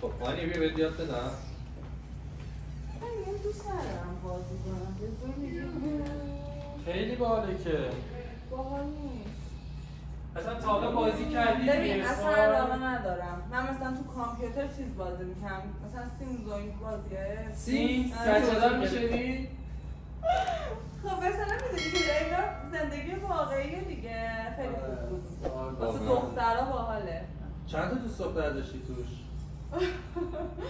خب مانی بیا بهت یاد بدم. من دوست ندارم بازی کنم. خیلی باحاله که. باحال نیست. اصلا تا حالا بازی کردی؟ ببین اصلا علاقه ندارم. من مثلا تو کامپیوتر چیز بازی میکنم. مثلا سیمز و این بازیه. سیمز؟ کچه‌دار میشدی؟ خب مثلا میدونی که اینا زندگی واقعیه دیگه. خیلی خوب بود. واسه دخترها باحاله. چند تا دوست دختر داشتی توش؟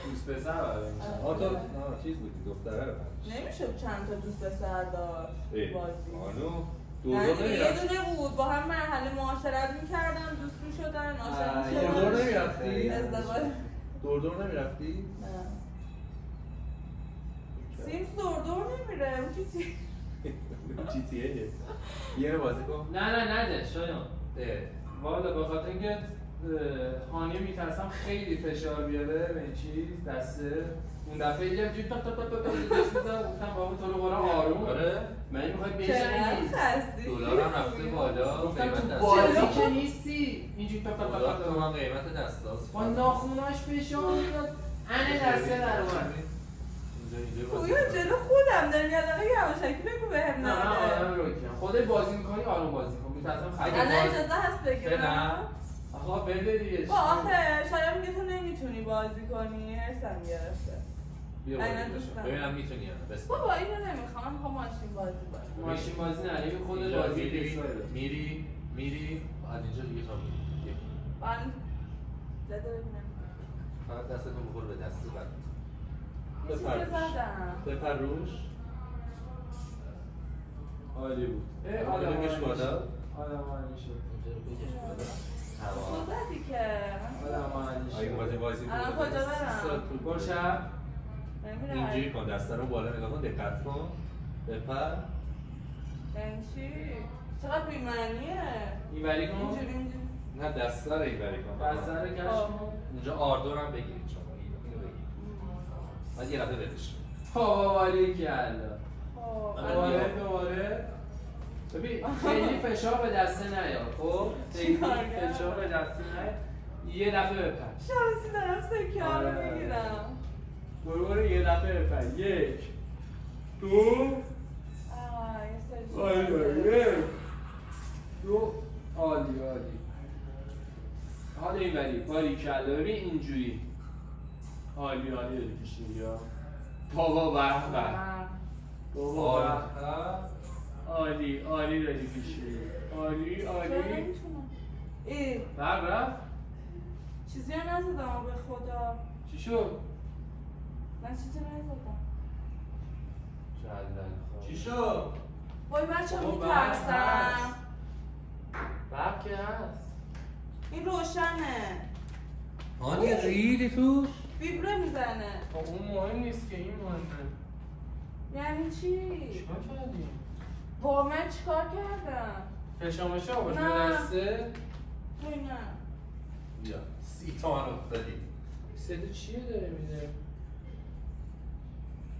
دوست پسر برای میشه. تو چیز بودی دختره رو نمیشه چند تا دوست پسر داشت بازی. آنو یه دونه بود با هم مرحله معاشرت میکردن، دوست میشدن، عاشق میشدن. دور نمیرفتی؟ ازدواج دور نمیرفتی؟ نه. سیمز دور نمیره. اون جی تی ایه. یه رو بازی کن. نه نده شایان. والا به خاطر اینکه هانیه میترسم خیلی فشار بیاره به این چیز دسته. اون دفعه یه جوری تا گفتم بابا تو رو برای آروم. آره. من میخوای بشینی. دلار هم رفته بالا. گفتم تو بازی که نیستی. اینجوری تا تومن قیمت دستاست. با ناخوناش فشار میاد. انه دسته در اومد. پویا جلو خودم دارم یادم یواشکی بگو بهم نه آدم رو کنم خودت بازی میکنی آروم بازی کن میترسم خیلی الان اجازه هست بگیرم؟ آقا بده دیگه با آخه شاید میگه تو نمیتونی بازی کنی هرسم گرفته ببینم میتونی یا نه بابا اینو نمیخوام من میخوام ماشین بازی باشه ماشین بازی نه دیگه خودت بازی میری از اینجا دیگه تا میری من زده ببینم فقط دستتو بخور به دستی بعد بپر روش عالی بود آدم بکش بالا آدم عالی شد خوزدی که آدم عالی شد آگه بازی بود الان کجا برم؟ گلشب اینجوری کن دسته رو بالا نگاه کن دقت کن بپر این چی؟ چقدر بیمعنیه اینوری کن؟ اینجوری نه دسته رو اینوری کن دسته رو کش کن اونجا آردور هم بگیرید شما اینو بگیرید بعد یه رفته بدش باواری کلا دوباره ببین خیلی فشار به دسته نیار خب خیلی فشار به دسته نیار یه دفعه بپر شانسی دارم سکه ها رو بگیرم برو یه دفعه بپر یک دو یک دو عالی حالا اینوری باری کلا ببین اینجوری عالی داری کشیدی یا بابا به بابا عالی داری کشیدی عالی برق رفت چیزی رو نزدم به خدا چی شد؟ من چیزی نزدم چی شد؟ وای بچه میترسم برق که هست این روشنه آنی ریدی توش؟ ویبره میزنه خب اون مهم نیست که این مهمه یعنی چی؟ چیکار کردی؟ با من چیکار کردم؟ فشامشه آورد به دسته؟ توی نه بیا 30 تومن افتادی صدا چیه داره میده؟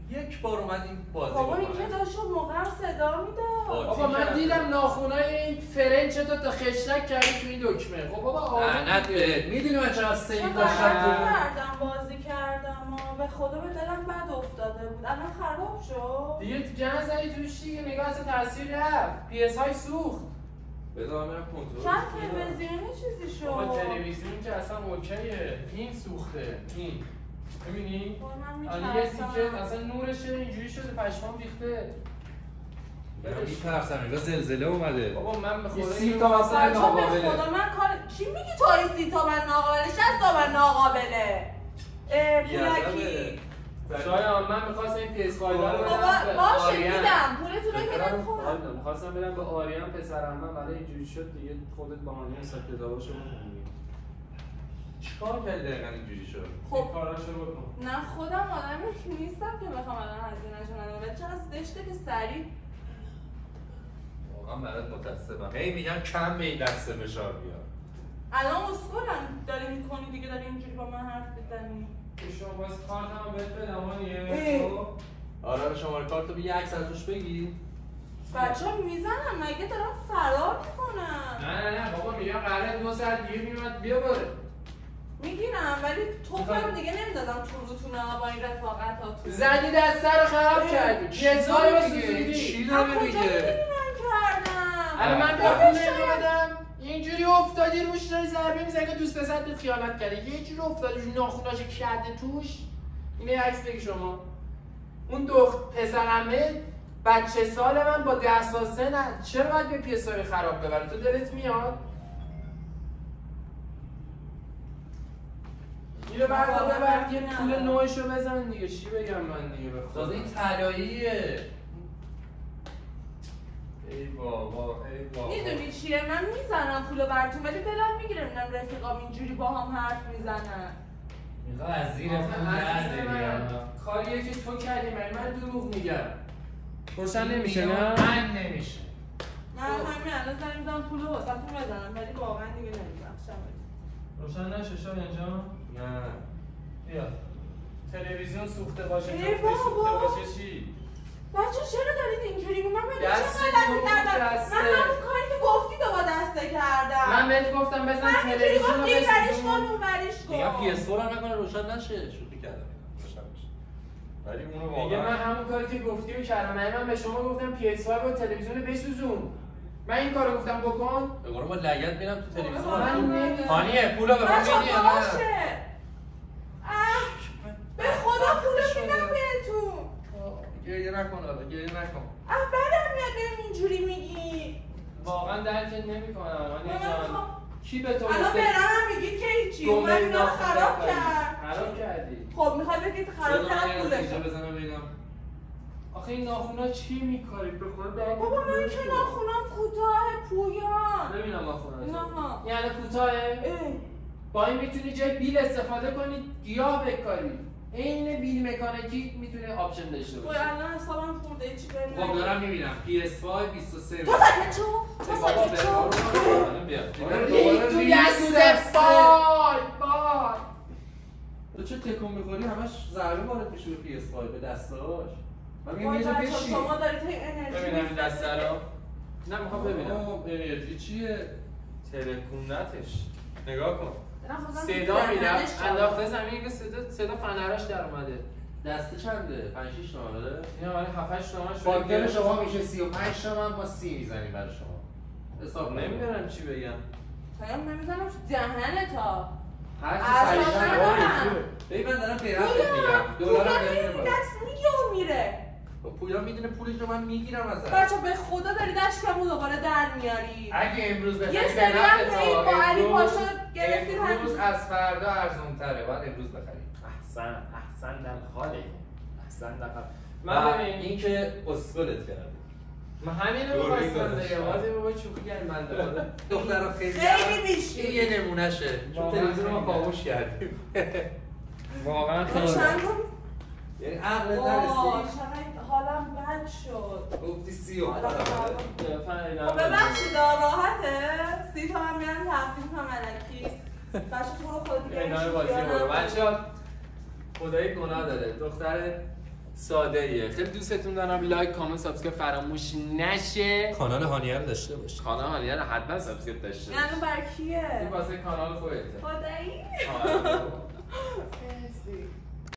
یک بار اومدیم بازی بابا این که داشت موقع هم صدا میداد بابا من دیدم ناخونای این فرنچه تا خشتک کردی تو این دکمه خب بابا لعنت بهت میدونی من چقدر سیو داشتم بازی کردم به خدا به دلم بد افتاده بود الان خراب شد دیگه گند زدی توش دیگه نگاه اصلا تاثیر رفت پی اس های سوخت بذار من کنترل شاید تلویزیونی چیزی شد بابا تلویزیون که اصلا اوکیه این سوخته این ببینی؟ الان یه تیکه اصلا نورشه اینجوری شده پشمام ریخته میترسم انگار زلزله اومده بابا من به خدا 30 تا مثلا ناقابله خدا من کار چی میگی تو 30 تا من ناقابله 60 تا من ناقابله پولکی شایان من می‌خواستم این PS5 رو باشه میدم پولتون رو که نمیخوام می‌خواستم بدم به آریان پسرم من برای اینجوری شد دیگه خودت بهانه حساب کتاباشو بکن چیکار کردی دقیقاً اینجوری شد؟ خب کاراشو بکن نه خودم آدمی نیستم که بخوام الان هزینه‌شو ندم ولی چقدر زشته که سریع واقعا برات متاسفم هی میگم کم به این دسته فشار بیار الان اسکولم داری میکنی دیگه داری اینجوری با من حرف بزنی شما باز کارتمو بهت بدم آنیه آره شماره کارتو یه عکس از روش بگیر بچه‌ها میزنن مگه دارم فرار میکنم نه بابا میگم قراره 2 ساعت دیگه میومد بیا بره میگیرم ولی توفم دیگه نمیدادم تو روتونه با این رفاقت ها تو زدی دسته رو خراب کردی پیس‌ها رو بسوزوندی چی داره میگه؟ کردم الان من پول نمیدم اینجوری افتادی روش داری ضربه میزنی که دوست پسرت بهت خیانت کرده یه جوری افتادی روش ناخوناشو کرده توش اینه عکس بگی شما اون پسرمه بچه سال من با 10 سال سن چرا باید به پیسای خراب ببره تو دلت میاد اینو بردار ببر یه پول نوعشو بزن دیگه چی بگم من دیگه به خدا این طلاییه ای بابا ای بابا میدونی چیه من میزنم پولو براتون ولی دلم میگیره میبینم رفیقام اینجوری با هم حرف میزنن میخواد از زیر پول نرده کاریه که تو کردی من دروغ میگم روشن نمیشه نه؟ من نمیشه من همین الان زنگ میزنم پولو واسهتون بزنم ولی واقعا دیگه نمیبخشم روشن نشه شاید اینجا؟ نه بیا تلویزیون سوخته باشه ای جفته بابا. سوخته باشه چی؟ بچه چرا دارید اینجوری من دست چه غلطی تو کردم دسته. من همون کاری که گفتی تو با دسته کردم من بهت گفتم بزن من اینجوری تلویزیون رو گفتی بریش بسوزون کن اون بریش میگم کن PS4 هم نکنه روشن نشه شوخی کردم روشن بشه ولی اونو میگه من واقعا همون کاری که گفتی رو کردم من به شما گفتم PS5 و تلویزیون رو بسوزون من این کارو گفتم بکن به قرآن با لگد میرم تو من تلویزیون نمی‌دونم. هانیه پولو به من بچه میدی یا نه باشه به خدا پولو میدم بهتون گریه نکن آره گریه نکن بدم میاد بهم اینجوری میگی واقعا درکت نمیکنم من جان کی به تو الان گفته برام میگید که هیچی من اینا رو خراب کرد خراب کردی خب میخوای بگید خراب کردم اینجا پولشو بزنم ببینم آخه این ناخونا چی میکاری به خدا بابا من که ناخونم کوتاه پویان ببینم ناخونا نه یعنی کوتاهه با این میتونی جای بیل استفاده کنی گیاه بکاری این بیل مکانیکی میتونه آپشن داشته خب باشه الان حسابم خورده چی بهم خب دارم میبینم PS5 23 تو ساکت شو تو ساکت شو تو دست بای تو چه تکون میخوری همش ضربه وارد میشه به PS5 به دستاش من میگم وای یه جا بچه بشین شما دارید هی انرژی ببینم این دسته رو نه میخوام ببینم انرژی چیه ترکونتش نگاه کن صدا میدم انداخته زمین صدا فنراش در اومده دسته چنده 5 6 تومنه اینا ولی 7 8 تومن شده فاکتور شما میشه 35 تومن با 30 میزنیم برای شما حساب نمیدونم چی بگم پیام نمیزنم تو دهنت ها هر اصلا چی سریع ندارم. ببین من دارم پیرم میگم پویا دلارم میره نمیره دست میگه و میره پویا میدونه پولش رو من میگیرم ازش بچه به خدا داری دشکمو دوباره در میاری اگه امروز یه بخری سری هم هی با علی پاشا گرفتید امروز هم از فردا ارزون تره باید امروز بخری احسن در خاله احسن در خاله من ببین این که اسکلت کرده من همینو می‌خواستم بگم واسه بابا شوخی کردم من دوباره دخترها خیلی بیشی این یه نمونهشه چون تلویزیون رو ما خاموش کردیم واقعا چند یعنی عقلت وای نرسید چقدر حالم بد شد گفتی 30 حالا خب ببخشید راحته 30 تومن میرم تقدیم کنم الکی بچه تو رو خود دیگه ادامه بازی برو بچه‌ها خدایی گناه داره دختر ساده ایه خیلی دوستتون دارم لایک کامنت سابسکرایب فراموش نشه کانال هانیه رو داشته باش کانال هانیه رو حتما سابسکرایب داشته باش یعنی بر کیه؟ این واسه کانال خودته خدایی؟ آره. مرسی